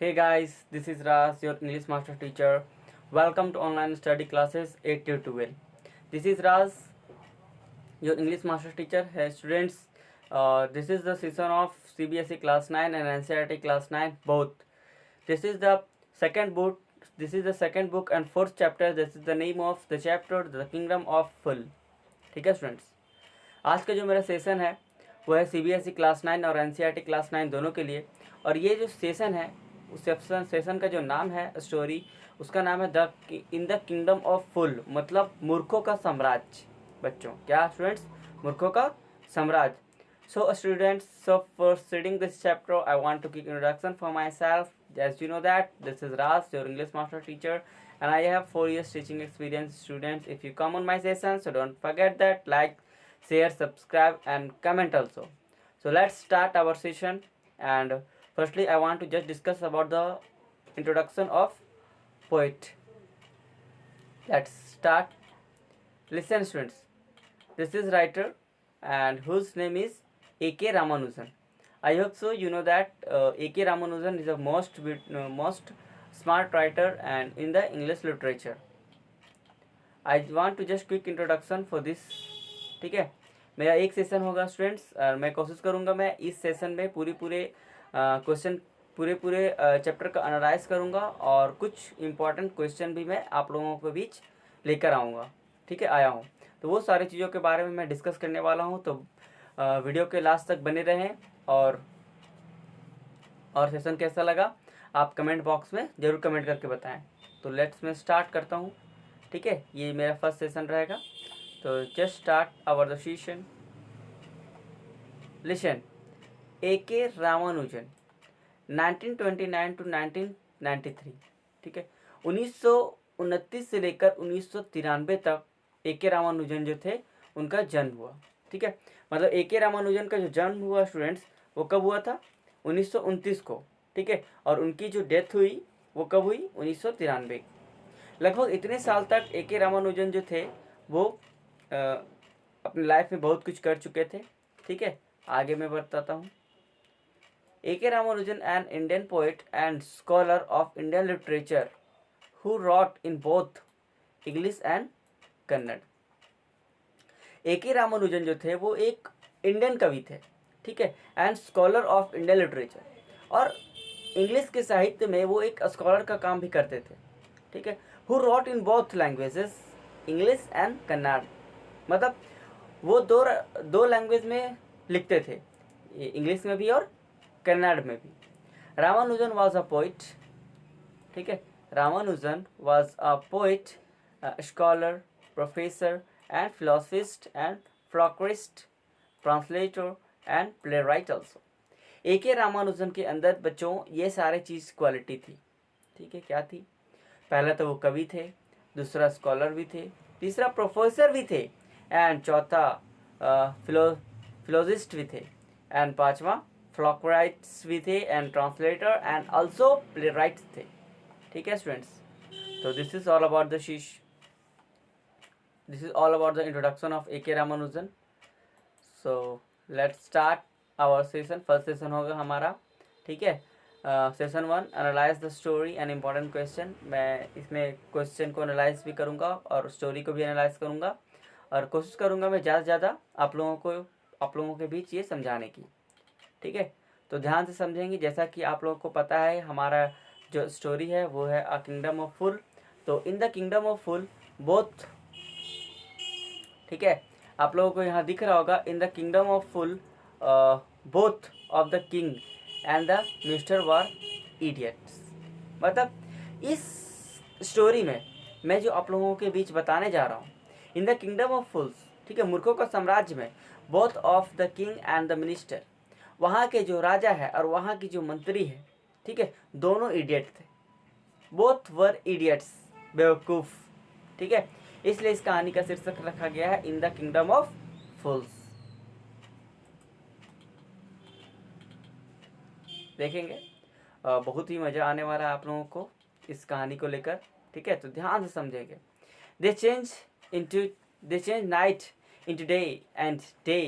Hey guys, this is Ras, your English master teacher. Welcome to online study classes 8 to 12. This is Ras, your English master teacher. Hey students, this is the season of CBSE class 9 and NCERT class 9 both. This is the second book. This is the second book and fourth chapter. This is the name of the chapter, The Kingdom of Full. ठीक है students, आज का जो मेरा session है वो है CBSE class 9 और NCERT क्लास 9 दोनों के लिए। और ये जो सेशन है उस सेशन का जो नाम है स्टोरी, उसका नाम है इन द किंगडम ऑफ फुल, मतलब मूर्खों का साम्राज्य। बच्चों, क्या स्टूडेंट्स? मूर्खों का साम्राज्य। So students, so for studying this chapter, I want to give introduction for myself. As you know that this is Ras, your English master teacher, and I have 4 years teaching experience. Students, if you come on my session, so don't forget that like, share, subscribe, and comment also. So let's start our session. And firstly, I want to just discuss about the introduction of poet. Let's start. Listen, students. This is writer, and whose name is A.K. Ramanujan. I hope so you know that A.K. Ramanujan is the most smart writer and in the English literature. I want to just quick introduction for this. ठीक है, मेरा एक session होगा students, और मैं कोशिश करूँगा मैं इस सेशन में पूरे क्वेश्चन पूरे चैप्टर का एनालाइज करूँगा और कुछ इम्पॉर्टेंट क्वेश्चन भी मैं आप लोगों के बीच लेकर आऊँगा। ठीक है, आया हूँ तो वो सारी चीज़ों के बारे में मैं डिस्कस करने वाला हूँ। तो वीडियो के लास्ट तक बने रहें और सेशन कैसा लगा आप कमेंट बॉक्स में ज़रूर कमेंट करके बताएं। तो लेट्स मैं स्टार्ट करता हूँ। ठीक है, ये मेरा फर्स्ट सेशन रहेगा। तो just start our the session. Listen, A.K. Ramanujan 1929 to 1993। ठीक है, 1929 से लेकर 1993 तक A.K. रामानुजन जो थे उनका जन्म हुआ। ठीक है, मतलब A.K. रामानुजन का जो जन्म हुआ स्टूडेंट्स वो कब हुआ था? 1929 को। ठीक है, और उनकी जो डेथ हुई वो कब हुई? 1993। लगभग इतने साल तक A.K. रामानुजन जो थे वो अपनी लाइफ में बहुत कुछ कर चुके थे। ठीक है, आगे मैं बताता हूँ। A.K. Ramanujan, an Indian poet and scholar of Indian literature who wrote in both English and Kannada. A.K. Ramanujan जो थे वो एक इंडियन कवि थे। ठीक है, and scholar of Indian literature, और इंग्लिश के साहित्य में वो एक स्कॉलर का काम भी करते थे। ठीक है, who rot in both languages, English and Kannada, मतलब वो दो लैंग्वेज में लिखते थे, इंग्लिश में भी और कन्नड़ में भी। Ramanujan was a poet. ठीक है, Ramanujan was a poet, scholar, professor and philosopher and folklorist, translator and playwright also. A.K. Ramanujan के अंदर बच्चों ये सारे चीज़ क्वालिटी थी। ठीक है, क्या थी? पहला तो वो कवि थे, दूसरा स्कॉलर भी थे, तीसरा प्रोफेसर भी थे, एंड चौथा फिलोजिस्ट भी थे, एंड पांचवा फ्लॉकराइट्स भी थे, एंड ट्रांसलेटर एंड ऑल्सो प्लेराइट्स थे। ठीक है स्टूडेंट्स, तो this is all about the शीश। This is all about the introduction of A.K. Ramanujan. So let's start our session. First session होगा हमारा। ठीक है, session 1 analyse the story and important question. मैं इसमें क्वेश्चन को एनालाइज भी करूँगा और स्टोरी को भी एनालाइज करूँगा, और कोशिश करूँगा मैं ज़्यादा से ज़्यादा आप लोगों के बीच ये समझाने की। ठीक है, तो ध्यान से समझेंगे। जैसा कि आप लोगों को पता है हमारा जो स्टोरी है वो है अ किंगडम ऑफ फुल। तो in the kingdom of fool both, ठीक है, आप लोगों को यहाँ दिख रहा होगा, in the kingdom of fool both of the king and the minister were idiots. मतलब इस स्टोरी में मैं जो आप लोगों के बीच बताने जा रहा हूँ, इन द किंगडम ऑफ फुल्स, ठीक है, मूर्खों का साम्राज्य में, both of the king and the minister, वहाँ के जो राजा है और वहाँ की जो मंत्री है, ठीक है, दोनों इडियट थे। बोथ वर इडियट्स, बेवकूफ़। ठीक है, इसलिए इस कहानी का शीर्षक रखा गया है इन द किंगडम ऑफ फूल्स। देखेंगे बहुत ही मजा आने वाला है आप लोगों को इस कहानी को लेकर। ठीक है, तो ध्यान से समझेंगे। दे change night into day and day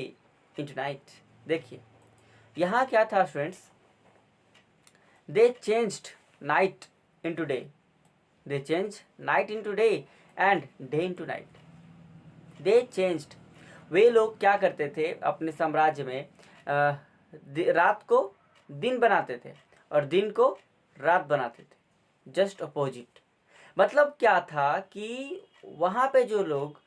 into night. देखिए यहाँ क्या था students, they changed night into day. They changed night into day and day into night. They changed. वे लोग क्या करते थे अपने साम्राज्य में, रात को दिन बनाते थे और दिन को रात बनाते थे, जस्ट अपोजिट। मतलब क्या था कि वहाँ पे जो लोग,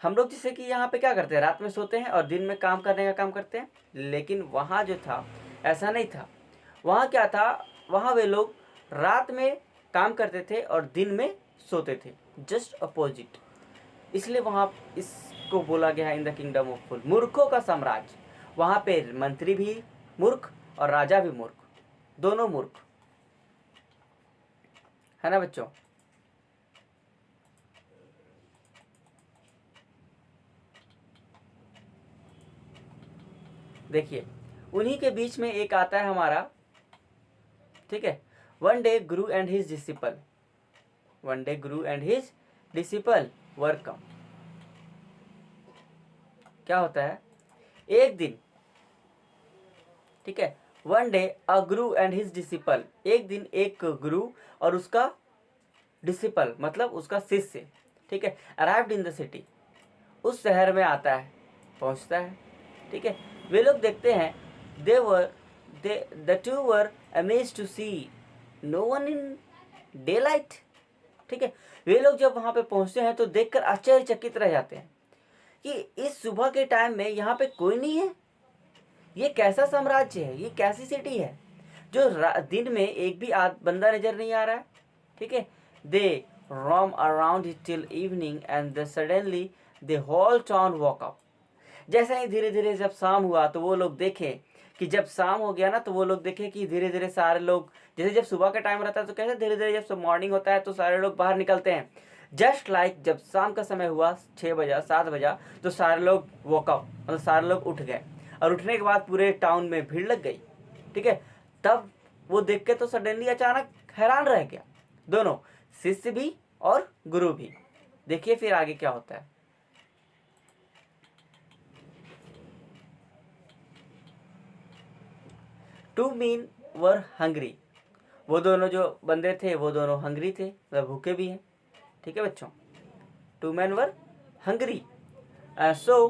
हम लोग जैसे कि यहाँ पे क्या करते हैं, रात में सोते हैं और दिन में काम करने का काम करते हैं, लेकिन वहाँ जो था ऐसा नहीं था। वहाँ क्या था, वहाँ वे लोग रात में काम करते थे और दिन में सोते थे, जस्ट अपोजिट। इसलिए वहाँ इसको बोला गया है इन द किंगडम ऑफ फूल, मूर्खों का साम्राज्य। वहाँ पे मंत्री भी मूर्ख और राजा भी मूर्ख, दोनों मूर्ख, है ना बच्चों। देखिए उन्हीं के बीच में एक आता है हमारा, ठीक है, one day Guru and his disciple, one day Guru and his disciple वर कम। क्या होता है, एक दिन, ठीक है, one day a Guru and his disciple, एक दिन एक गुरु और उसका डिसिपल मतलब उसका शिष्य, ठीक है, अराइव्ड इन द सिटी, उस शहर में आता है, पहुंचता है, ठीक है। वे लोग देखते हैं, the two were amazed to see no one in daylight, ठीक है। वे लोग जब वहां पे पहुंचते हैं तो देखकर आश्चर्यचकित रह जाते हैं कि इस सुबह के टाइम में यहाँ पे कोई नहीं है, ये कैसा साम्राज्य है, ये कैसी सिटी है जो दिन में एक भी बंदा नजर नहीं आ रहा है, ठीक है। दे roam around it till evening and suddenly the whole town woke up। जैसे ही धीरे धीरे जब शाम हुआ तो वो लोग देखे कि जब शाम हो गया ना, तो वो लोग देखे कि धीरे धीरे सारे लोग, जैसे जब सुबह का टाइम रहता है तो कैसे धीरे धीरे जब मॉर्निंग होता है तो सारे लोग बाहर निकलते हैं, जस्ट लाइक जब शाम का समय हुआ 6 बजा 7 बजा तो सारे लोग वॉकअप, मतलब सारे लोग उठ गए, और उठने के बाद पूरे टाउन में भीड़ लग गई, ठीक है। तब वो देख के तो सडनली अचानक हैरान रह गया, दोनों शिष्य भी और गुरु भी। देखिए फिर आगे क्या होता है। टू मेन वर हंग्री, वो दोनों जो बंदे थे वो दोनों हंग्री थे, मतलब भूखे भी हैं, ठीक है बच्चों। Two man were hungry, so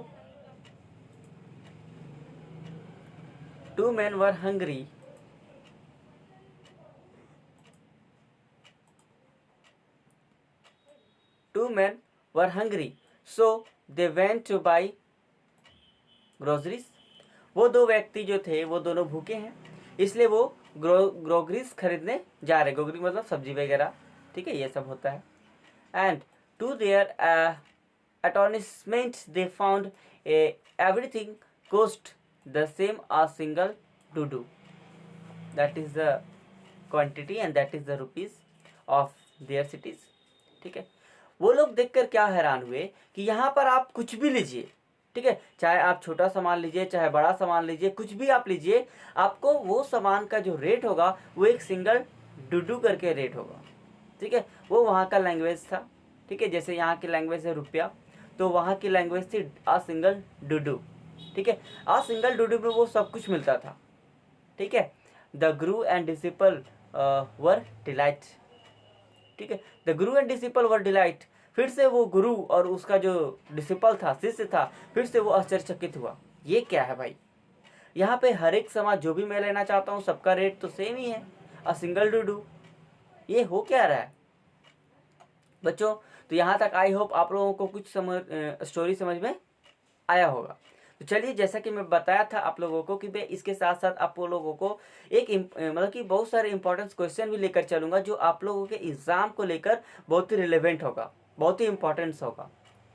two man were hungry, two man were hungry so they went to buy groceries. वो दो व्यक्ति जो थे वो दोनों भूखे हैं, इसलिए वो ग्रोसरीज खरीदने जा रहे, ग्रोसरी मतलब सब्जी वगैरह, ठीक है, ये सब होता है। And to their astonishment they found everything cost the same a single dudu, that is the quantity and that is the rupees of their cities, ठीक है। वो लोग देखकर क्या हैरान हुए कि यहाँ पर आप कुछ भी लीजिए, ठीक है, चाहे आप छोटा सामान लीजिए चाहे बड़ा सामान लीजिए, कुछ भी आप लीजिए, आपको वो सामान का जो रेट होगा वो एक सिंगल डुडू करके रेट होगा, ठीक है। वो वहाँ का लैंग्वेज था, ठीक है, जैसे यहाँ की लैंग्वेज है रुपया, तो वहाँ की लैंग्वेज थी आ सिंगल डुडू, ठीक है। आ सिंगल डुडू में वो सब कुछ मिलता था, ठीक है। The guru and disciple were delight, ठीक है, the guru and disciple were delight. फिर से वो गुरु और उसका जो डिसिपल था, शिष्य था, फिर से वो आश्चर्यचकित हुआ, ये क्या है भाई, यहाँ पे हर एक सामान जो भी मैं लेना चाहता हूँ सबका रेट तो सेम ही है, अ सिंगल डुडू, ये हो क्या रहा है बच्चों। तो यहाँ तक आई होप आप लोगों को कुछ स्टोरी समझ में आया होगा। तो चलिए, जैसा कि मैं बताया था आप लोगों को कि मैं इसके साथ साथ आप लोगों को एक मतलब कि बहुत सारे इंपॉर्टेंट क्वेश्चन भी लेकर चलूँगा जो आप लोगों के एग्ज़ाम को लेकर बहुत ही रिलेवेंट होगा, बहुत ही इंपॉर्टेंस होगा,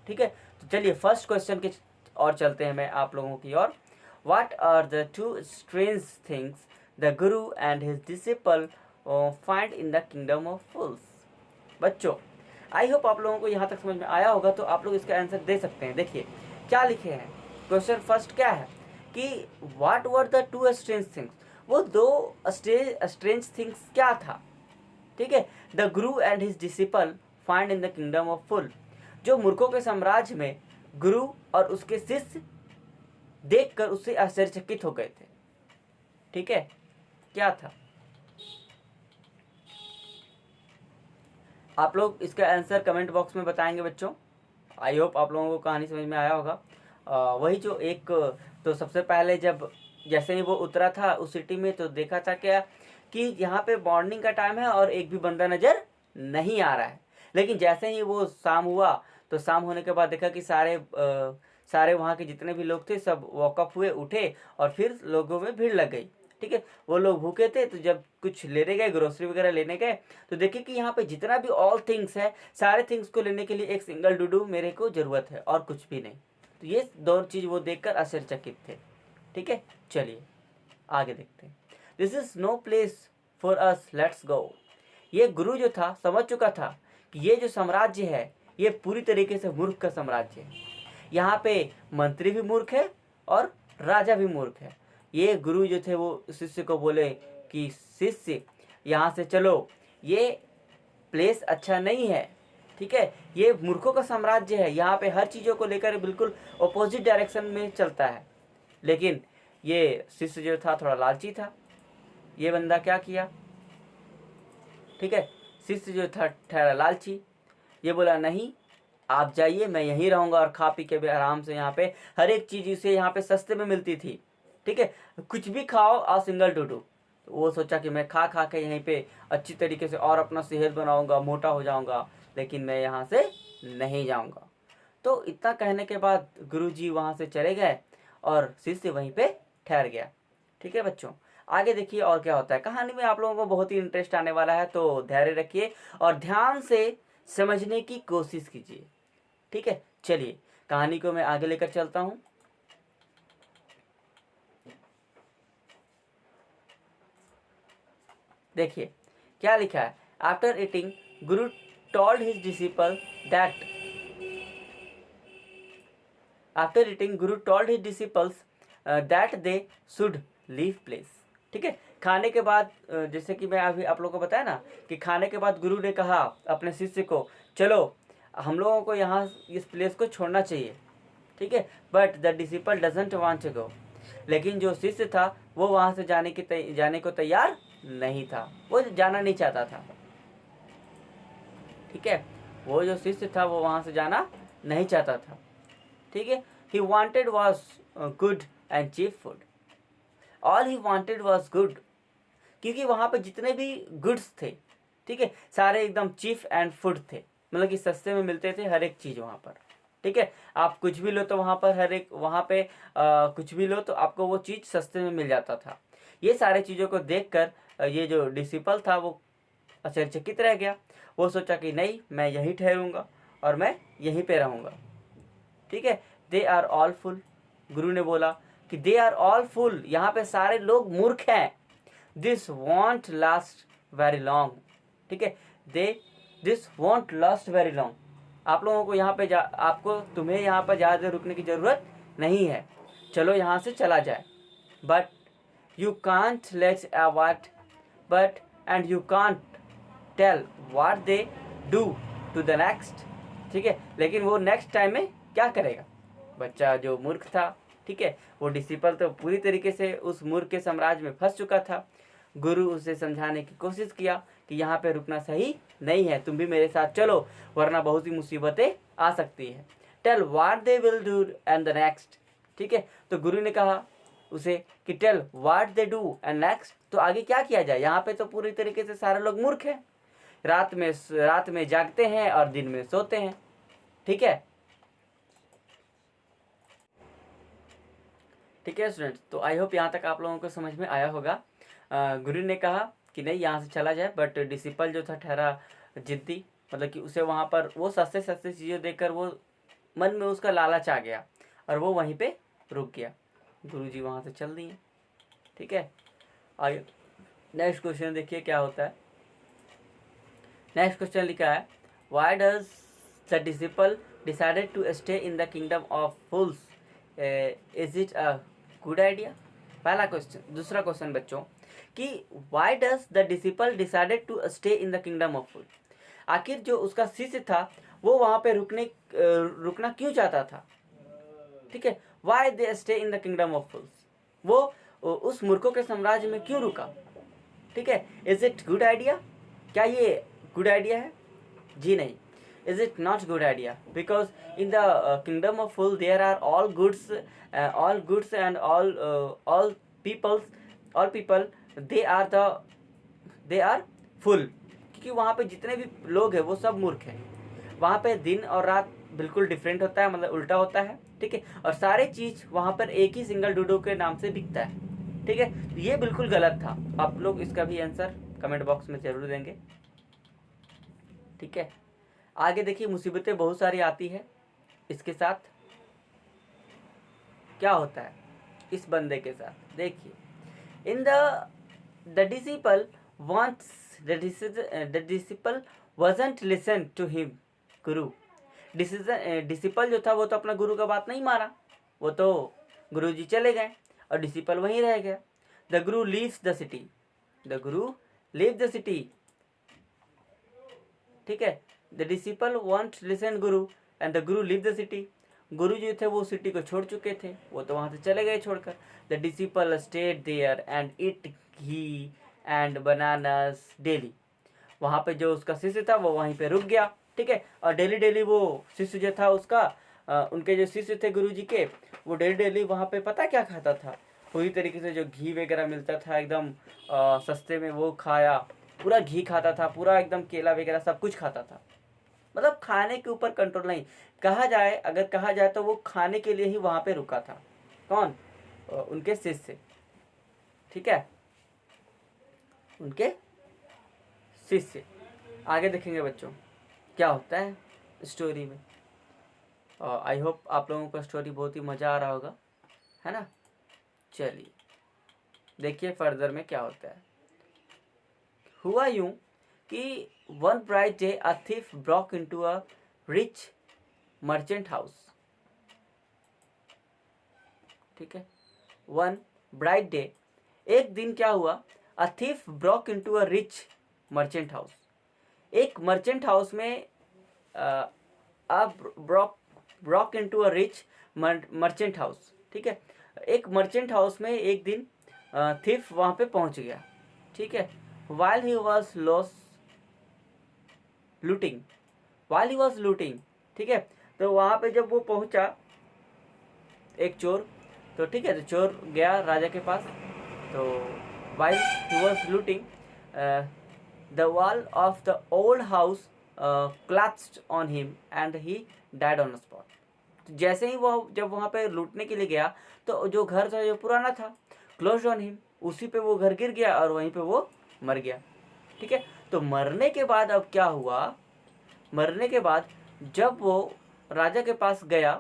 ठीक है। तो चलिए फर्स्ट क्वेश्चन के और चलते हैं मैं आप लोगों की ओर। What are the two strange things the guru and his disciple find in the kingdom of fools. बच्चों आई होप आप लोगों को यहाँ तक समझ में आया होगा, तो आप लोग इसका आंसर दे सकते हैं। देखिए क्या लिखे हैं, क्वेश्चन फर्स्ट क्या है कि what were the two strange things, वो दो स्ट्रेंज थिंग्स क्या था, ठीक है। The guru and his disciple find in the kingdom of fool, जो मूर्खों के साम्राज्य में गुरु और उसके शिष्य देखकर उससे आश्चर्यचकित हो गए थे, ठीक है, क्या था। आप लोग इसका आंसर कमेंट बॉक्स में बताएंगे बच्चों। आई होप आप लोगों को कहानी समझ में आया होगा। वही जो एक, तो सबसे पहले जब जैसे ही वो उतरा था उस सिटी में, तो देखा था क्या कि यहाँ पे मॉर्निंग का टाइम है और एक भी बंदा नज़र नहीं आ रहा है। लेकिन जैसे ही वो शाम हुआ, तो शाम होने के बाद देखा कि सारे वहाँ के जितने भी लोग थे सब वॉकअप हुए, उठे, और फिर लोगों में भीड़ लग गई। ठीक है, वो लोग भूखे थे, तो जब कुछ लेने गए, ग्रोसरी वगैरह लेने गए, तो देखे कि यहाँ पे जितना भी ऑल थिंग्स है, सारे थिंग्स को लेने के लिए एक सिंगल डूडू मेरे को ज़रूरत है और कुछ भी नहीं। तो ये दो चीज़ वो देखकर आश्चर्यचकित थे। ठीक है, चलिए आगे देखते हैं। This is no place for us, let's go. ये गुरु जो था समझ चुका था कि ये जो साम्राज्य है ये पूरी तरीके से मूर्ख का साम्राज्य है। यहाँ पे मंत्री भी मूर्ख है और राजा भी मूर्ख है। ये गुरु जो थे वो शिष्य को बोले कि शिष्य यहाँ से चलो, ये प्लेस अच्छा नहीं है। ठीक है, ये मूर्खों का साम्राज्य है, यहाँ पे हर चीज़ों को लेकर बिल्कुल अपोजिट डायरेक्शन में चलता है। लेकिन ये शिष्य जो था थोड़ा लालची था। ये बंदा क्या किया, ठीक है, शिष्य जो था ठहरा लालची। ये बोला नहीं, आप जाइए, मैं यहीं रहूँगा और खा पी के भी आराम से, यहाँ पे हर एक चीज़ इसे यहाँ पे सस्ते में मिलती थी। ठीक है, कुछ भी खाओ और सिंगल टू डू। तो वो सोचा कि मैं खा खा के यहीं पे अच्छी तरीके से और अपना सेहत बनाऊँगा, मोटा हो जाऊँगा, लेकिन मैं यहाँ से नहीं जाऊँगा। तो इतना कहने के बाद गुरुजी वहाँ से चले गए और शिष्य वहीं पे ठहर गया। ठीक है बच्चों, आगे देखिए और क्या होता है। कहानी में आप लोगों को बहुत ही इंटरेस्ट आने वाला है, तो धैर्य रखिए और ध्यान से समझने की कोशिश कीजिए। ठीक है, चलिए कहानी को मैं आगे लेकर चलता हूँ। देखिए क्या लिखा है। After eating guru told his disciple that after eating guru told his disciples that they should leave place. ठीक है, खाने के बाद जैसे कि मैं अभी आप लोगों को बताया ना कि खाने के बाद गुरु ने कहा अपने शिष्य को, चलो हम लोगों को यहाँ इस प्लेस को छोड़ना चाहिए। ठीक है, but the disciple doesn't want to go. लेकिन जो शिष्य था वो वहाँ से जाने को तैयार नहीं था, वो जाना नहीं चाहता था। ठीक है, वो जो शिष्य था वो वहाँ से जाना नहीं चाहता था। ठीक है, he wanted was good and cheap food. All he wanted was good, क्योंकि वहाँ पे जितने भी गुड्स थे, ठीक है, सारे एकदम चीप एंड फूड थे, मतलब कि सस्ते में मिलते थे हर एक चीज़ वहाँ पर। ठीक है, आप कुछ भी लो तो वहाँ पर वहाँ पे कुछ भी लो तो आपको वो चीज़ सस्ते में मिल जाता था। ये सारे चीज़ों को देखकर ये जो डिसिपल था वो आश्चर्यचकित रह गया। वो सोचा कि नहीं, मैं यहीं ठहरूंगा और मैं यहीं पे रहूँगा। ठीक है, दे आर ऑल फुल। गुरु ने बोला कि दे आर ऑल फुल, यहाँ पे सारे लोग मूर्ख हैं। This want last very long. ठीक है, this want last very long. आप लोगों को यहाँ पे तुम्हें यहाँ पर ज़्यादा देर रुकने की ज़रूरत नहीं है, चलो यहाँ से चला जाए। But you can't let what but and you can't tell what they do to the next. ठीक है, लेकिन वो नेक्स्ट टाइम में क्या करेगा। बच्चा जो मूर्ख था, ठीक है, वो डिसिपल तो पूरी तरीके से उस मूर्ख के साम्राज्य में फंस चुका था। गुरु उसे समझाने की कोशिश किया कि यहाँ पे रुकना सही नहीं है, तुम भी मेरे साथ चलो वरना बहुत ही मुसीबतें आ सकती है। Tell what they will do and the next. ठीक है, तो गुरु ने कहा उसे कि tell what they do and next, तो आगे क्या किया जाए। यहाँ पे तो पूरी तरीके से सारे लोग मूर्ख हैं, रात में जागते हैं और दिन में सोते हैं। ठीक है, ठीक है स्टूडेंट्स, तो आई होप यहाँ तक आप लोगों को समझ में आया होगा। गुरु ने कहा कि नहीं यहाँ से चला जाए, बट डिसिपल जो था ठहरा जिद्दी, मतलब कि उसे वहाँ पर वो सस्ते सस्ते चीज़ें देखकर वो मन में उसका लालच आ गया और वो वहीं पे रुक गया। गुरुजी वहाँ से चल दिए। ठीक है, आगे नेक्स्ट क्वेश्चन देखिए क्या होता है। नेक्स्ट क्वेश्चन लिखा है, why does the disciple decided to stay in the kingdom of fools, is it a good idea. पहला क्वेश्चन। दूसरा क्वेश्चन बच्चों कि why does the disciple decided to stay in the kingdom of fool, आखिर जो उसका शिष्य था वो वहाँ पे रुकना क्यों चाहता था। ठीक है, why they stay in the kingdom of fools, वो उस मूर्खों के साम्राज्य में क्यों रुका। ठीक है, इज इट गुड आइडिया, क्या ये गुड आइडिया है। जी नहीं. Is it not good idea? Because in the kingdom of full there are all goods and all peoples, all people, they are the they are full. क्योंकि वहाँ पे जितने भी लोग हैं वो सब मूर्ख हैं. वहाँ पे दिन और रात बिल्कुल डिफरेंट होता है, मतलब उल्टा होता है. ठीक है, और सारे चीज वहाँ पर एक ही सिंगल डूडो के नाम से बिकता है. ठीक है, ये बिल्कुल गलत था. आप लोग इसका भी आंसर कमेंट बॉक्स में जरूर देंगे. ठीक है, आगे देखिए, मुसीबतें बहुत सारी आती है. इसके साथ क्या होता है इस बंदे के साथ, देखिए. In the disciple wants the disciple wasn't listen to him Guru. Disciple जो था वो तो अपना गुरु का बात नहीं माना, वो तो गुरु जी चले गए और डिसिपल वहीं रह गया. The Guru leaves the city. The Guru leave the city. ठीक है, the disciple want listen Guru and the Guru leave the city. गुरु जी थे वो सिटी को छोड़ चुके थे, वो तो वहाँ से चले गए छोड़कर. The disciple stayed there and it ghee and bananas daily. वहाँ पे जो उसका शिष्य था वो वहीं पे रुक गया. ठीक है, और डेली डेली वो शिष्य जो था उसका उनके जो शिष्य थे गुरु जी के, वो डेली डेली वहाँ पे पता क्या खाता था, पूरी तरीके से जो घी वगैरह मिलता था एकदम सस्ते में, वो खाया. पूरा घी खाता था, पूरा एकदम केला वगैरह सब कुछ खाता था. मतलब खाने के ऊपर कंट्रोल नहीं. कहा जाए, अगर कहा जाए तो वो खाने के लिए ही वहाँ पे रुका था. कौन? उनके शिष्य. ठीक है, उनके शिष्य. आगे देखेंगे बच्चों क्या होता है स्टोरी में. आई होप आप लोगों को स्टोरी बहुत ही मज़ा आ रहा होगा, है ना. चलिए देखिए फर्दर में क्या होता है. हुआ यूं कि one bright day a thief broke into a rich merchant house. ठीक है, वन ब्राइट डे, एक दिन क्या हुआ, अ thief broke into a rich merchant house. एक मर्चेंट हाउस में Brock into a rich merchant house. ठीक है, एक मर्चेंट हाउस में एक दिन थिफ वहाँ पे पहुँच गया. ठीक है, while he was looting. ठीक है, तो वहाँ पे जब वो पहुँचा एक चोर, तो ठीक है, तो चोर गया राजा के पास. तो while he was looting, the wall of the old house collapsed on him and he died on the spot. तो जैसे ही वो जब वहाँ पे लूटने के लिए गया तो जो घर था जो पुराना था, क्लोज ऑन हिम, उसी पे वो घर गिर गया और वहीं पे वो मर गया. ठीक है, तो मरने के बाद अब क्या हुआ, मरने के बाद जब वो राजा के पास गया,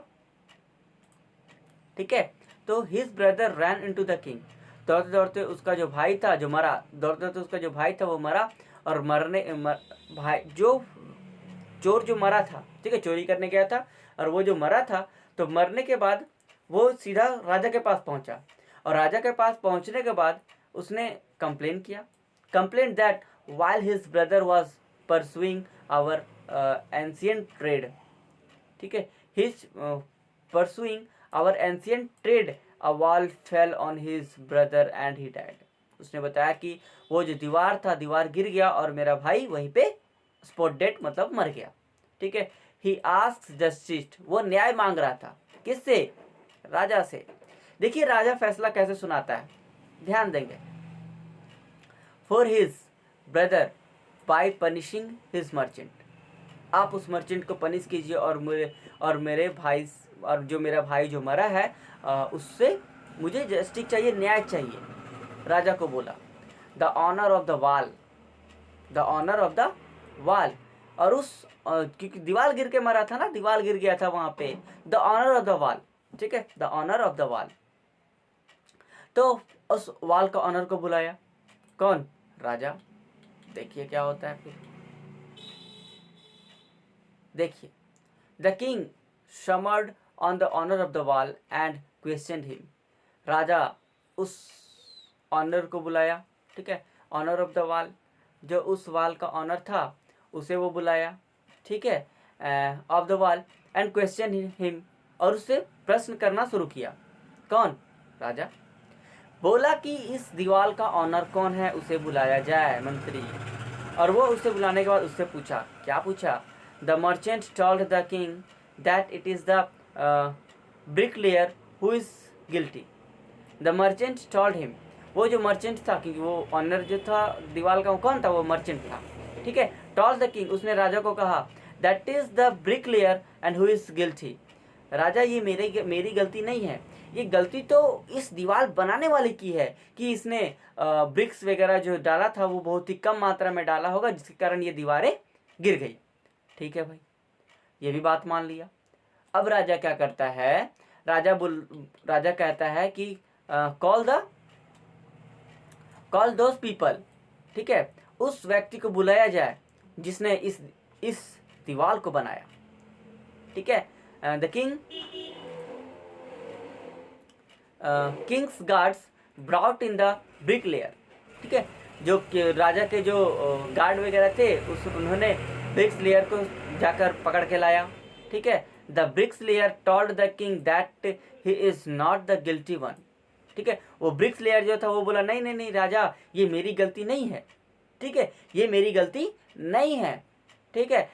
ठीक है, तो his brother ran into the king. दौड़ते दौड़ते उसका जो भाई था जो मरा, दौड़ते दौड़ते उसका जो भाई था वो मरा. और भाई जो चोर जो मरा था, ठीक है, चोरी करने गया था, और वो जो मरा था, तो मरने के बाद वो सीधा राजा के पास पहुंचा. और राजा के पास पहुंचने के बाद उसने कंप्लेन किया. Complain that while his brother was pursuing our ancient trade. ठीक है, his pursuing our ancient trade, a wall fell on his brother and he died. उसने बताया कि वो जो दीवार था, दीवार गिर गया और मेरा भाई वहीं पे स्पॉट डेड मतलब मर गया. ठीक है, he asks justice, वो न्याय मांग रहा था. किससे? राजा से. देखिए राजा फैसला कैसे सुनाता है, ध्यान देंगे. for his brother by punishing his merchant. आप उस मर्चेंट को पनिश कीजिए और मेरे भाई, और जो मेरा भाई जो मरा है उससे मुझे जस्टिस चाहिए, न्याय चाहिए. राजा को बोला the owner of the wall, the owner of the wall. और उस क्योंकि दीवार गिर के मरा था ना, दीवार गिर गया था वहाँ पे, the owner of the wall. ठीक है, the owner of the wall. तो उस वॉल का ऑनर को बुलाया. कौन? राजा. देखिए क्या होता है फिर. देखिए, the king summoned on the owner of the wall and question him. राजा उस ऑनर को बुलाया. ठीक है, ऑनर ऑफ द वॉल, जो उस वॉल का ऑनर था उसे वो बुलाया. ठीक है, of the wall and question him, और उससे प्रश्न करना शुरू किया. कौन? राजा. बोला कि इस दीवार का ऑनर कौन है, उसे बुलाया जाए, मंत्री. और वो उससे बुलाने के बाद उससे पूछा, क्या पूछा? The merchant told the king that it is the bricklayer who is guilty. The merchant told him, वो जो मर्चेंट था, क्योंकि वो ऑनर जो था दीवार का, वो कौन था? वो मर्चेंट था, ठीक है। टोल्ड द किंग, उसने राजा को कहा, that is the bricklayer and who is guilty. राजा, ये मेरी गलती नहीं है, ये गलती तो इस दीवार बनाने वाले की है कि इसने ब्रिक्स वगैरह जो डाला था वो बहुत ही कम मात्रा में डाला होगा, जिसके कारण ये दीवारें गिर गई। ठीक है भाई, ये भी बात मान लिया। अब राजा क्या करता है? राजा कहता है कि कॉल दोज पीपल, ठीक है, उस व्यक्ति को बुलाया जाए जिसने इस दीवार को बनाया। ठीक है, the Kings guards brought in the bricklayer. ठीक है, जो राजा के जो गार्ड वगैरह थे उन्होंने ब्रिक्स लेयर को जाकर पकड़ के लाया। ठीक है, the bricks layer told the king that he is not the guilty one. ठीक है, वो ब्रिक्स लेयर जो था वो बोला, नहीं नहीं नहीं राजा, ये मेरी गलती नहीं है। ठीक है, ये मेरी गलती नहीं है। ठीक है,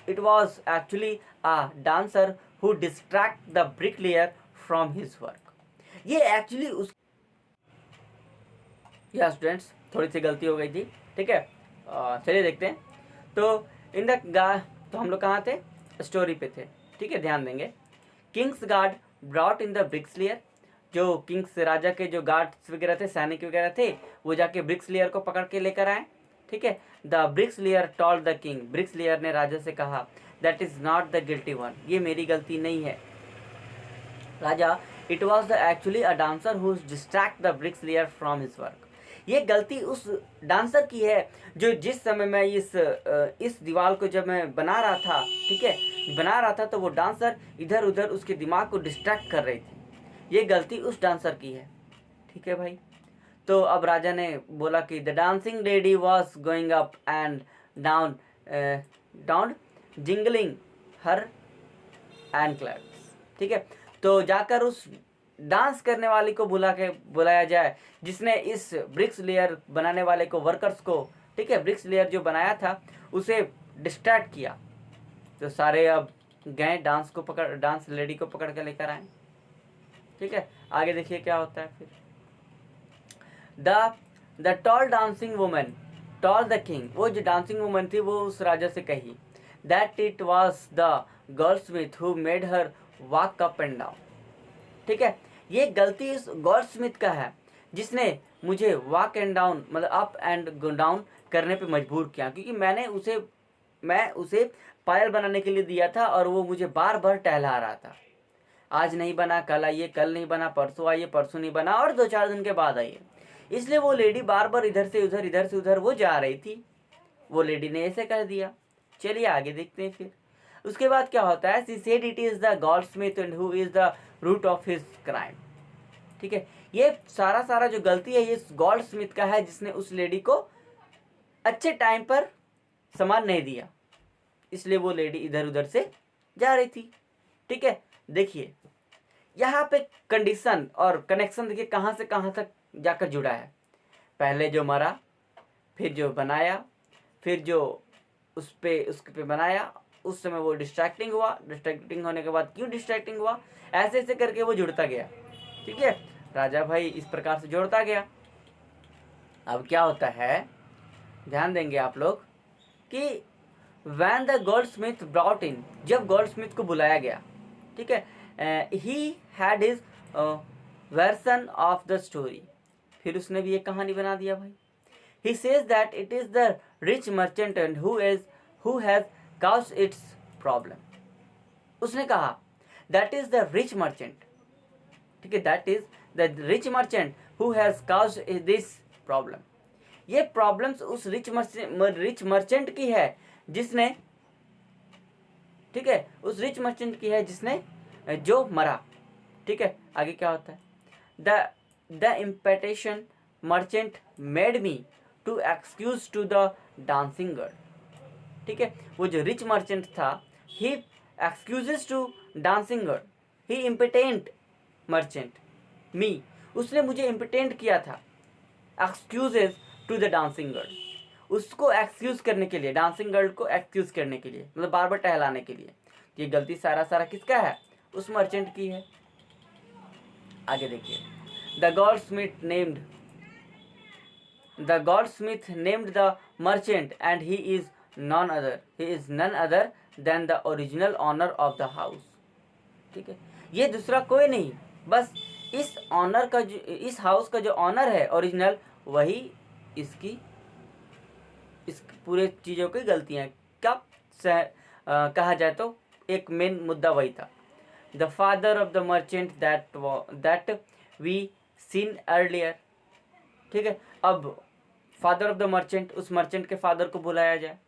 it was actually a dancer who distract the brick layer from his work. ये एक्चुअली उस या स्टूडेंट्स थोड़ी सी गलती हो गई थी। ठीक है, चलिए देखते हैं। तो हम लोग कहाँ थे? स्टोरी पे थे। ठीक है, ध्यान देंगे। King's guard brought in the bricks layer, जो किंग्स राजा के जो गार्ड्स वगैरह थे, सैनिक वगैरह थे, वो जाके ब्रिक्स लेयर को पकड़ के लेकर आए। ठीक है, the bricks layer told the king, bricks layer ने राजा से कहा, that is not the guilty one, ये मेरी गलती नहीं है राजा, it was the actually a dancer who distract the bricks layer from his work. ये गलती उस डांसर की है जो जिस समय मैं इस दीवार को जब मैं बना रहा था, ठीक है, बना रहा था, तो वो डांसर इधर उधर उसके दिमाग को डिस्ट्रैक्ट कर रही थी। ये गलती उस डांसर की है। ठीक है भाई, तो अब राजा ने बोला कि the dancing lady was going up and down down jingling her and claps. ठीक है, तो जाकर उस डांस करने वाली को बुलाया जाए जिसने इस ब्रिक्स लेयर बनाने वाले को, वर्कर्स को, ठीक है, ब्रिक्स लेयर जो बनाया था उसे डिस्ट्रैक्ट किया। तो सारे अब गए डांस लेडी को पकड़ के लेकर आए। ठीक है, आगे देखिए क्या होता है फिर। The tall dancing woman told the king, वो जो डांसिंग वुमन थी वो उस राजा से कही, that it was the Goldsmith who made her walk up and down. ठीक है, ये गलती इस गोल्डस्मिथ का है जिसने मुझे वॉक एंड डाउन, मतलब अप एंड डाउन करने पे मजबूर किया, क्योंकि मैं उसे पायल बनाने के लिए दिया था और वो मुझे बार बार टहला रहा था। आज नहीं बना कल आइए, कल नहीं बना परसों आइए, परसों नहीं बना और 2-4 दिन के बाद आइए। इसलिए वो लेडी बार बार इधर से उधर वो जा रही थी। वो लेडी ने ऐसे कह दिया। चलिए आगे देखते हैं फिर। उसके बाद क्या होता है? She said it is the goldsmith and who is the root of his crime. ठीक है, ये सारा जो गलती है ये गोल्डस्मिथ का है जिसने उस लेडी को अच्छे टाइम पर सामान नहीं दिया, इसलिए वो लेडी इधर उधर से जा रही थी। ठीक है, देखिए यहाँ पे कंडीशन और कनेक्शन देखिए कहाँ से कहाँ तक जाकर जुड़ा है। पहले जो मरा, फिर जो बनाया, फिर जो उसके पे बनाया, उस समय वो डिस्ट्रैक्टिंग हुआ, डिस्ट्रैक्टिंग होने के बाद क्यों डिस्ट्रैक्टिंग हुआ, ऐसे ऐसे करके वो जुड़ता गया। ठीक है, राजा भाई इस प्रकार से जोड़ता गया। अब क्या होता है, ध्यान देंगे आप लोग कि when the goldsmith brought in, जब गोल्डस्मिथ को बुलाया गया, ठीक है, he had his version of the story, फिर उसने भी एक कहानी बना दिया भाई। He says that it is the rich merchant and who has caused its problem। उसने कहा that is the rich merchant, ठीक है, that is the rich merchant who has caused this problem। ये प्रॉब्लम्स उस रिच मर्चेंट की है जिसने, ठीक है, उस रिच मर्चेंट की है जिसने जो मरा। ठीक है, आगे क्या होता है, the impatient merchant made me to excuse to the dancing girl. ठीक है, वो जो रिच मर्चेंट था, he excuses to dancing girl, he impatient merchant me, उसने मुझे इम्पिटेंट किया था, excuses to the dancing girl, उसको एक्सक्यूज करने के लिए, डांसिंग गर्ल को एक्सक्यूज करने के लिए, मतलब बार बार टहलाने के लिए। ये गलती सारा किसका है? उस मर्चेंट की है। आगे देखिए, the goldsmith named the merchant and he is none other than the original owner of the house. ठीक है, ये दूसरा कोई नहीं, बस इस ऑनर का जो, इस हाउस का जो ऑनर है ओरिजिनल, वही इस पूरे चीज़ों की गलतियाँ कब कहा जाए तो एक मेन मुद्दा वही था। The father of the merchant that we seen earlier. ठीक है, अब फादर ऑफ द मर्चेंट, उस मर्चेंट के फादर को बुलाया जाए।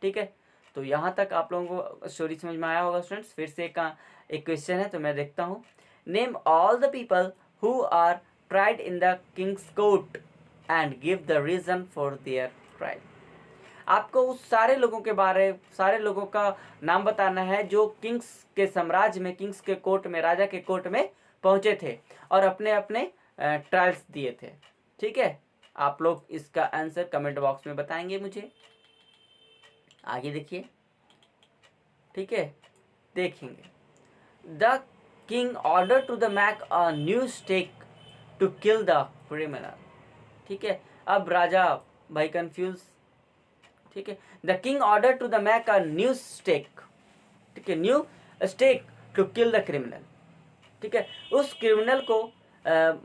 ठीक है, तो यहाँ तक आप लोगों को स्टोरी समझ में आया होगा स्टूडेंट्स। फिर से एक क्वेश्चन है, तो मैं देखता हूँ। Name all the people who are tried in the king's court and give the reason for their trial. आपको उस सारे लोगों का नाम बताना है जो किंग्स के साम्राज्य में, किंग्स के कोर्ट में, राजा के कोर्ट में पहुंचे थे और अपने अपने ट्रायल्स दिए थे। ठीक है, आप लोग इसका आंसर कमेंट बॉक्स में बताएंगे मुझे। आगे देखिए, ठीक है, देखेंगे। The king order to the make a new stake to kill the criminal. ठीक है, अब राजा भाई कंफ्यूज। ठीक है, the king order to the make a new stake. ठीक है, new stake to kill the criminal. ठीक है, उस क्रिमिनल को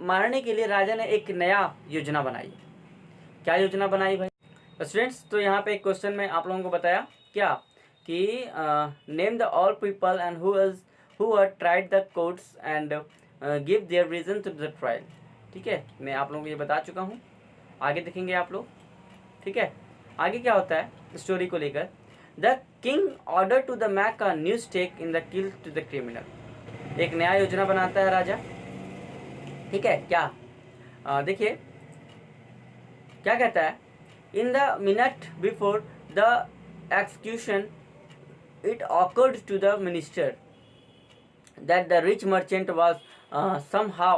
मारने के लिए राजा ने एक नया योजना बनाई। क्या योजना बनाई भाई? स्टूडेंट्स, तो यहाँ पे एक क्वेश्चन में आप लोगों को बताया क्या कि name the all people and who are tried the courts and give their reason to the trial. ठीक है, मैं आप लोगों को ये बता चुका हूँ। आगे देखेंगे आप लोग। ठीक है, आगे क्या होता है स्टोरी को लेकर। The king order to the make a new stake in the kill to the criminal. एक नया योजना बनाता है राजा। ठीक है, क्या देखिए क्या कहता है। In the minute before the execution it occurred to the minister that the rich merchant was somehow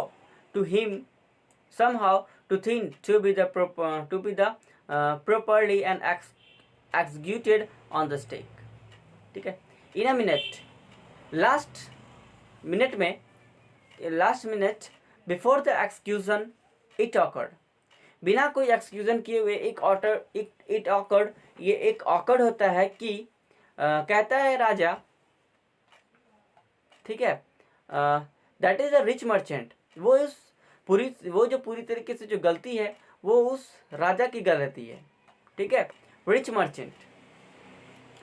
too thin to be properly and executed on the stake. ठीक है, in a minute, last minute before the execution it occurred. बिना कोई एक्सक्यूजन किए हुए it occurred, ये एक occurred होता है कि कहता है राजा। ठीक है, that is a rich merchant. वो जो पूरी तरीके से जो गलती है वो उस राजा की गलती है। ठीक है, रिच मर्चेंट।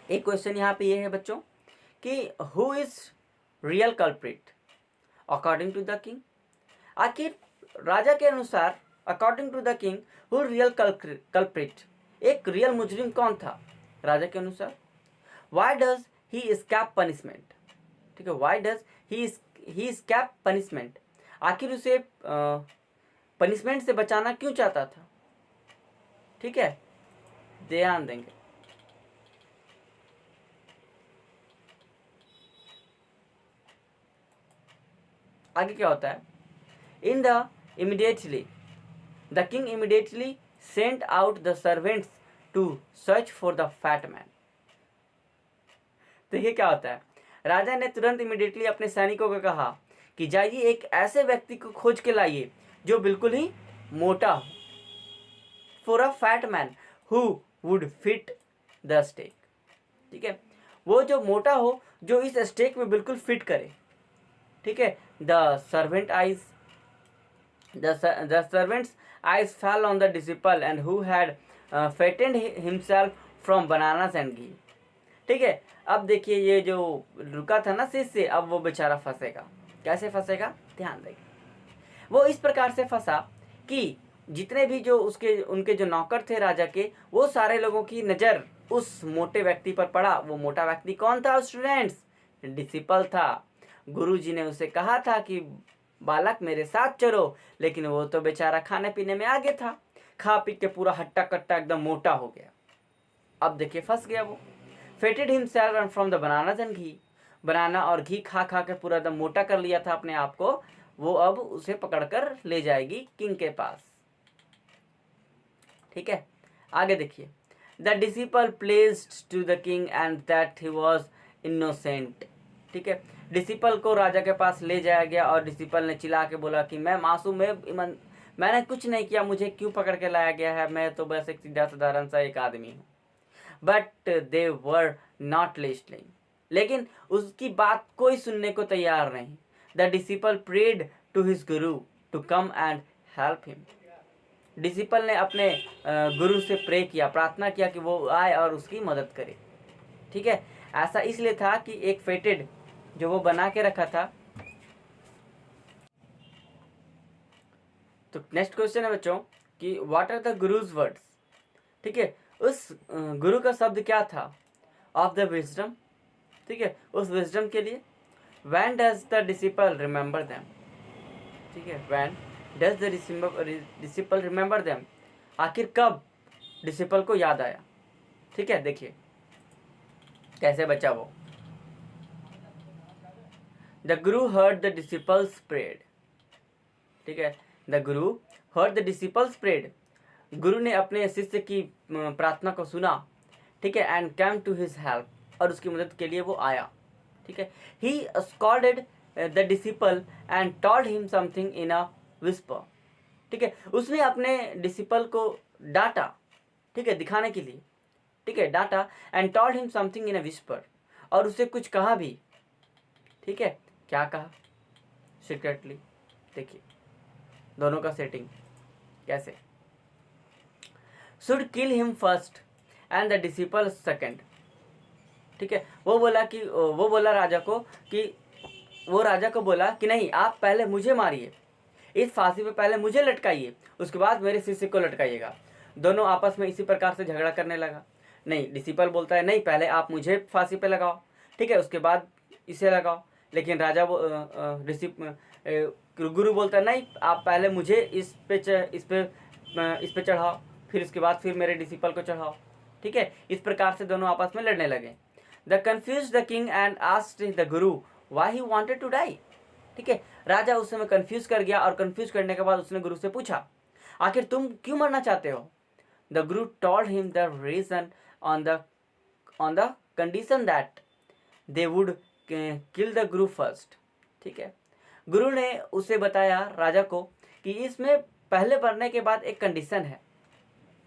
एक क्वेश्चन यहाँ पे ये है बच्चों कि who is real culprit according to the king. आखिर राजा के अनुसार according to the king who real culprit, एक रियल मुजरिम कौन था राजा के अनुसार। Why does he escape punishment? ठीक है, why does he escape punishment? आखिर उसे पनिशमेंट से बचाना क्यों चाहता था। ठीक है, ध्यान देंगे। आगे क्या होता है। the king immediately sent out the servants to search for the fat man. देखिए क्या होता है। राजा ने तुरंत इमीडिएटली अपने सैनिकों को कहा कि जाइए एक ऐसे व्यक्ति को खोज के लाइए जो बिल्कुल ही मोटा हो, for a fat man who would fit the stake. ठीक है, वो जो मोटा हो, जो इस स्टेक में बिल्कुल फिट करे। ठीक है, the servants eyes fell on the disciple and who had fattened himself from bananas and ghee. ठीक है, अब देखिए ये जो रुका था ना शिष्य, अब वो बेचारा फंसेगा। कैसे फंसेगा, ध्यान देंगे। वो इस प्रकार से फंसा कि जितने भी जो उनके जो नौकर थे राजा के, वो सारे लोगों की नज़र उस मोटे व्यक्ति पर पड़ा। वो मोटा व्यक्ति कौन था स्टूडेंट्स? डिसिपल था। गुरुजी ने उसे कहा था कि बालक मेरे साथ चलो, लेकिन वो तो बेचारा खाने पीने में आगे था। खा पी के पूरा हट्टा कट्टा एकदम मोटा हो गया। अब देखिए फंस गया वो। Fatted himself from the bananas and ghee, banana और घी खा खा के पूरा एकदम मोटा कर लिया था अपने आप को। वो अब उसे पकड़कर ले जाएगी किंग के पास। ठीक है, आगे देखिए। The disciple placed to the king and that he was innocent. ठीक है, डिसिपल को राजा के पास ले जाया गया और डिसिपल ने चिल्ला के बोला कि मैं मासूम, मैंने कुछ नहीं किया, मुझे क्यों पकड़ के लाया गया है, मैं तो बस एक सीधा साधारण सा एक आदमी हूँ। But they were not listening, लेकिन उसकी बात कोई सुनने को तैयार नहीं। The disciple prayed to his guru to come and help him. Disciple ने अपने गुरु से प्रे किया, प्रार्थना किया कि वो आए और उसकी मदद करे। ठीक है, ऐसा इसलिए था कि एक फेटेड जो वो बना के रखा था। तो नेक्स्ट क्वेश्चन है बच्चों कि what are the gurus words. ठीक है, उस गुरु का शब्द क्या था? Of the wisdom. ठीक है, उस विजडम के लिए। When does the disciple remember them. ठीक है, when does the disciple remember them, आखिर कब डिसिपल को याद आया। ठीक है, देखिए कैसे बचा वो। The Guru heard the disciples prayed. ठीक है, the Guru heard the disciples prayed, गुरु ने अपने शिष्य की प्रार्थना को सुना। ठीक है, and came to his help, और उसकी मदद के लिए वो आया। ठीक है, he scolded the disciple and told him something in a whisper. ठीक है, उसने अपने डिसिपल को डांटा। ठीक है, दिखाने के लिए। ठीक है, डांटा and told him something in a whisper, और उसे कुछ कहा भी। ठीक है, क्या कहा? सीक्रेटली। देखिए दोनों का सेटिंग कैसे। Should kill him first and the disciple second. ठीक है, वो बोला राजा को कि वो राजा को बोला कि नहीं, आप पहले मुझे मारिए, इस फांसी पे पहले मुझे लटकाइए, उसके बाद मेरे शिष्य को लटकाइएगा। दोनों आपस में इसी प्रकार से झगड़ा करने लगा। नहीं, डिसिपल बोलता है नहीं, पहले आप मुझे फांसी पे लगाओ, ठीक है, उसके बाद इसे लगाओ। लेकिन राजा गुरु बोलता है नहीं, आप पहले मुझे इस पे चढ़ाओ, फिर उसके बाद फिर मेरे डिसिपल को चढ़ाओ। ठीक है, इस प्रकार से दोनों आपस में लड़ने लगे। The confuse the king and asked the guru why he wanted to die. ठीक है, राजा उस समय कंफ्यूज कर गया, और कंफ्यूज करने के बाद उसने गुरु से पूछा आखिर तुम क्यों मरना चाहते हो। The guru told him the reason on the condition that they would kill the guru first. ठीक है, गुरु ने उसे बताया राजा को कि इसमें पहले मरने के बाद एक कंडीशन है,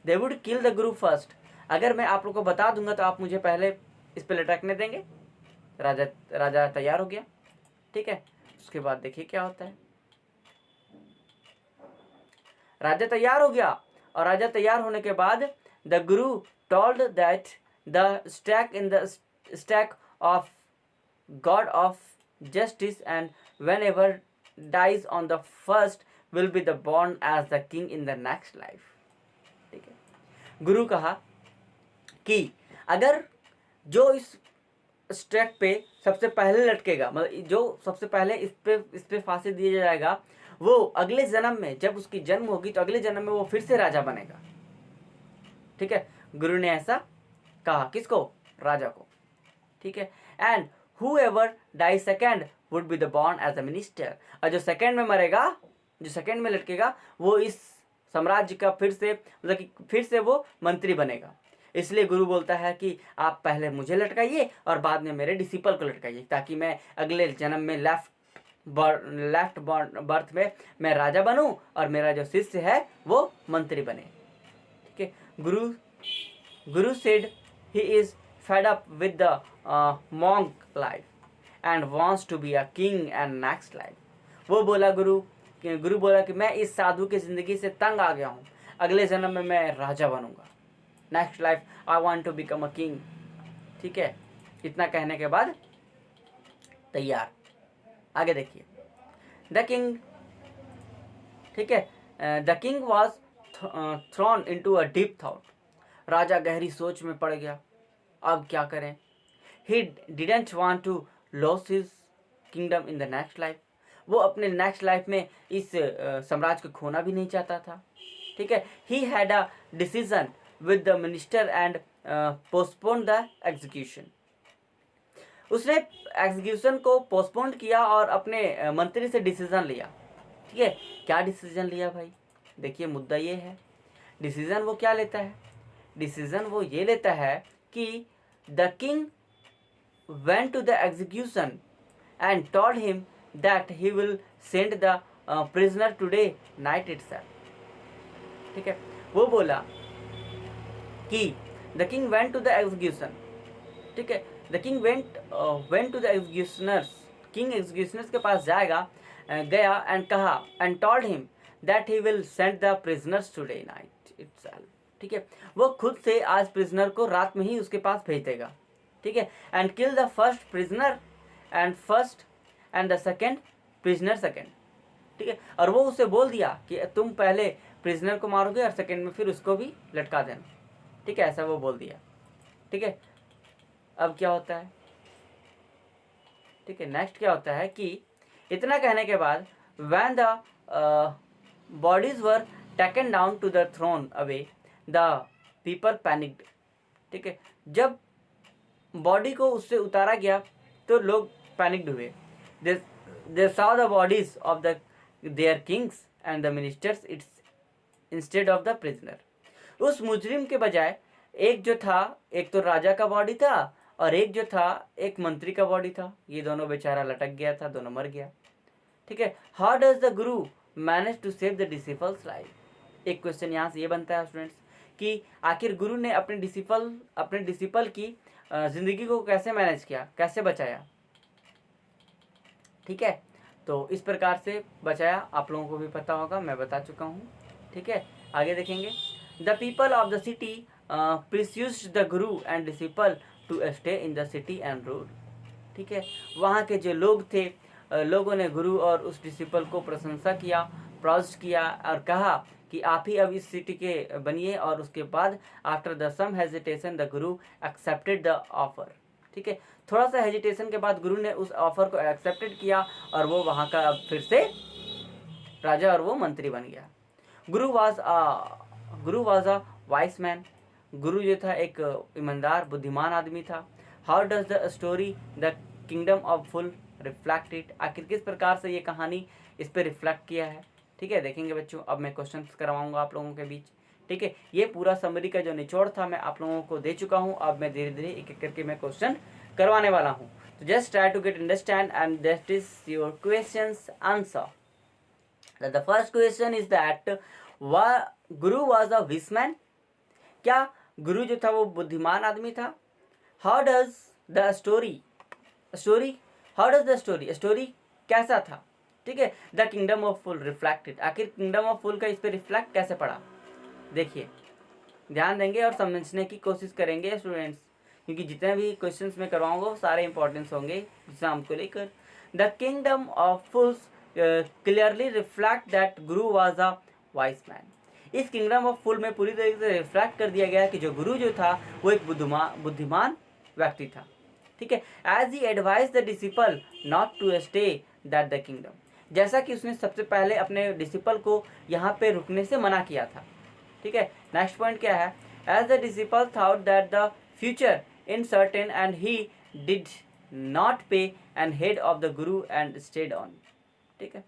दे would kill the guru first. अगर मैं आप लोग को बता दूंगा तो आप मुझे पहले इस पे लटकने देंगे। राजा तैयार हो गया। ठीक है, उसके बाद देखिए क्या होता है। राजा तैयार हो गया, और राजा तैयार होने के बाद the guru told that the stake of god of justice and whenever dies on the first will be the born as the king in the next life. ठीक है, गुरु कहा कि अगर जो इस स्टैक पे सबसे पहले लटकेगा, मतलब जो सबसे पहले इस पे फांसी दिया जाएगा, वो अगले जन्म में जब उसकी जन्म होगी तो अगले जन्म में वो फिर से राजा बनेगा। ठीक है, गुरु ने ऐसा कहा, किसको? राजा को। ठीक है, and whoever dies second would be the born as a minister। और जो सेकंड में मरेगा, जो सेकंड में लटकेगा, वो इस साम्राज्य का फिर से वो मंत्री बनेगा। इसलिए गुरु बोलता है कि आप पहले मुझे लटकाइए और बाद में मेरे डिसिपल को लटकाइए, ताकि मैं अगले जन्म में लेफ्ट बर्थ में मैं राजा बनूं और मेरा जो शिष्य है वो मंत्री बने। ठीक है, guru said he is fed up with the monk life and wants to be a king and next life. Guru बोला कि मैं इस साधु की जिंदगी से तंग आ गया हूँ, अगले जन्म में मैं राजा बनूंगा, next life I want to become a king. ठीक है, इतना कहने के बाद तैयार। आगे देखिए, द किंग। ठीक है, the king was thrown into a deep thought. राजा गहरी सोच में पड़ गया, अब क्या करें। He didn't want to loss his kingdom in the next life. वो अपने नेक्स्ट लाइफ में इस साम्राज्य को खोना भी नहीं चाहता था। ठीक है, he had a decision with the minister and postpone the execution. उसने एग्जीक्यूशन को पोस्टपोन किया और अपने मंत्री से डिसीजन लिया। ठीक है, क्या डिसीजन लिया भाई? देखिए मुद्दा ये है, डिसीजन वो क्या लेता है। डिसीजन वो ये लेता है कि the king went to the execution and told him that he will send the prisoner today night itself. ठीक है, वो बोला कि the king went to the execution, ठीक है, the king went to the executioners, king executioners के पास गया एंड कहा and told him that he will send the prisoners today night itself, ठीक है, वो खुद से आज प्रिजनर को रात में ही उसके पास भेज देगा, ठीक है, and kill the first prisoner and the second prisoner second, ठीक है, और वो उसे बोल दिया कि तुम पहले प्रिजनर को मारोगे और सेकेंड में फिर उसको भी लटका देना, ठीक है, ऐसा वो बोल दिया, ठीक है। अब क्या होता है, ठीक है, नेक्स्ट क्या होता है कि इतना कहने के बाद when the bodies were taken down to the thrown away the people panicked, ठीक है, जब बॉडी को उससे उतारा गया तो लोग पैनिक्ड हुए। दे saw the bodies of their kings and the ministers instead of the prisoner. उस मुजरिम के बजाय एक जो था, एक तो राजा का बॉडी था और एक जो था एक मंत्री का बॉडी था, ये दोनों बेचारा लटक गया था, दोनों मर गया, ठीक है। How does the guru manage to save the disciple's life? एक क्वेश्चन यहाँ से ये बनता है स्टूडेंट्स कि आखिर गुरु ने अपने डिसिपल की जिंदगी को कैसे मैनेज किया, कैसे बचाया, ठीक है। तो इस प्रकार से बचाया, आप लोगों को भी पता होगा, मैं बता चुका हूँ, ठीक है। आगे देखेंगे, the people of the city persuaded the guru and disciple to stay in the city and rule, ठीक है। वहाँ के जो लोग थे, लोगों ने गुरु और उस डिसिपल को प्रशंसा किया, प्राउज किया और कहा कि आप ही अब इस सिटी के बनिए, और उसके बाद after the some hesitation the guru accepted the offer, ठीक है। थोड़ा सा हेजिटेशन के बाद गुरु ने उस ऑफर को एक्सेप्टेड किया और वो वहाँ का अब फिर से राजा और वो मंत्री बन गया। गुरु वाज अ वाइस मैन, गुरु जो था एक ईमानदार बुद्धिमान आदमी था। How does the story the kingdom of full reflect it? आखिर किस प्रकार से ये कहानी इस पर रिफ्लेक्ट किया है, ठीक है, देखेंगे बच्चों। अब मैं क्वेश्चंस करवाऊंगा आप लोगों के बीच, ठीक है। ये पूरा समरी का जो निचोड़ था मैं आप लोगों को दे चुका हूँ, अब मैं धीरे धीरे एक एक करके मैं क्वेश्चन करवाने वाला हूँ। तो just try to get understand and that is your question's answer. The first question is that guru was a wise man? क्या गुरु जो था वो बुद्धिमान आदमी था? How does the story story कैसा था, ठीक है। The kingdom of full reflected, आखिर किंगडम ऑफ फुल का इस पर रिफ्लेक्ट कैसे पड़ा? देखिए, ध्यान देंगे और समझने की कोशिश करेंगे स्टूडेंट्स, क्योंकि जितने भी क्वेश्चंस मैं करवाऊंगा वो सारे इंपॉर्टेंस होंगे एग्जाम को लेकर। The kingdom of fools clearly reflect that guru was a wise man. इस किंगडम ऑफ फुल में पूरी तरीके से रिफ्लेक्ट कर दिया गया कि जो गुरु जो था वो एक बुद्धिमान व्यक्ति था, ठीक है। As he advise the disciple not to stay that the kingdom, जैसा कि उसने सबसे पहले अपने डिसिपल को यहाँ पे रुकने से मना किया था, ठीक है। नेक्स्ट पॉइंट क्या है? As the disciple thought that the future uncertain and he did not pay and heed of the guru and stayed on, ठीक है।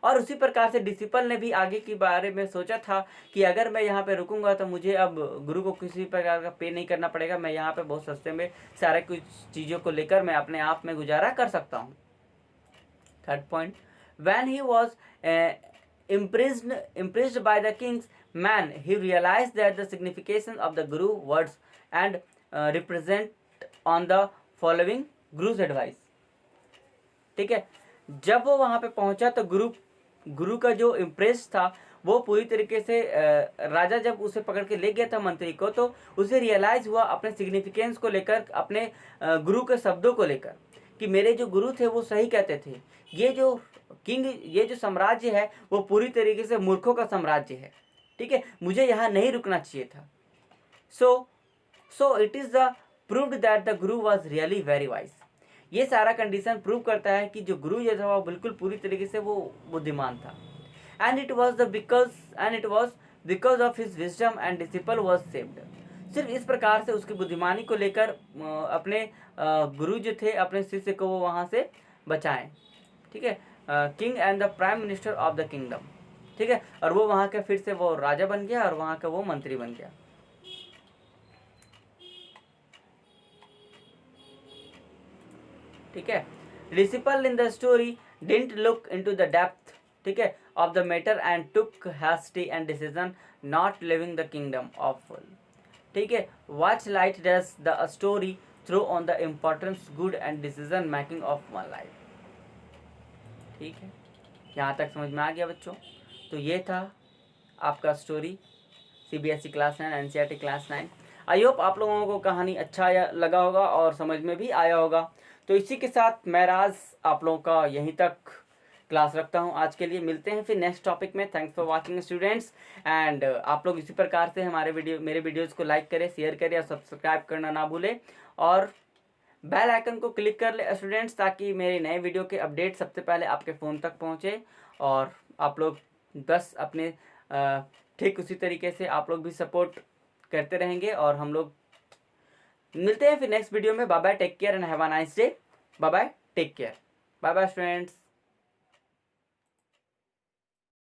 और उसी प्रकार से डिसिपल ने भी आगे के बारे में सोचा था कि अगर मैं यहाँ पे रुकूंगा तो मुझे अब गुरु को किसी प्रकार का पे नहीं करना पड़ेगा, मैं यहाँ पे बहुत सस्ते में सारे कुछ चीज़ों को लेकर मैं अपने आप में गुजारा कर सकता हूँ। Third point, when he was impressed by the king's man, he realized that the signification of the guru words and represent on the following guru's advice, ठीक है। जब वो वहाँ पे पहुँचा तो गुरु का जो इम्प्रेस था वो पूरी तरीके से राजा जब उसे पकड़ के ले गया था मंत्री को, तो उसे रियलाइज हुआ अपने सिग्निफिकेंस को लेकर, अपने गुरु के शब्दों को लेकर कि मेरे जो गुरु थे वो सही कहते थे, ये जो साम्राज्य है वो पूरी तरीके से मूर्खों का साम्राज्य है, ठीक है, मुझे यहाँ नहीं रुकना चाहिए था। So it is the proved that the Guru was really very wise. ये सारा कंडीशन प्रूव करता है कि जो गुरु जो था वो बिल्कुल पूरी तरीके से वो बुद्धिमान था। And it was because of his wisdom and disciple was saved. सिर्फ इस प्रकार से उसकी बुद्धिमानी को लेकर अपने गुरु जो थे अपने शिष्य को वो वहाँ से बचाएं, ठीक है। King and the prime minister of the kingdom, ठीक है, और वो वहाँ का फिर से वो राजा बन गया और वहाँ का वो मंत्री बन गया। ठीक है। Disciple in the story didn't look into the depth, ठीक है, of the matter and took hasty and decision not living the kingdom of full, ठीक है। What light does the story through on the importance good and decision making of one life, ठीक है। यहाँ तक समझ में आ गया बच्चों? तो ये था आपका story CBSE class 9, NCERT class 9। I hope आप लोगों को कहानी अच्छा लगा होगा और समझ में भी आया होगा। तो इसी के साथ मैं राज आप लोगों का यहीं तक क्लास रखता हूं आज के लिए। मिलते हैं फिर नेक्स्ट टॉपिक में। Thanks for watching students. And आप लोग इसी प्रकार से मेरे वीडियोज़ को लाइक करें, शेयर करें और सब्सक्राइब करना ना भूलें, और बेल आइकन को क्लिक कर ले स्टूडेंट्स, ताकि मेरे नए वीडियो के अपडेट सबसे पहले आपके फ़ोन तक पहुँचे। और आप लोग बस अपने ठीक उसी तरीके से आप लोग भी सपोर्ट करते रहेंगे, और हम लोग मिलते हैं फिर नेक्स्ट वीडियो में। Bye bye, take care and have a nice day. Bye bye, take care, bye bye students.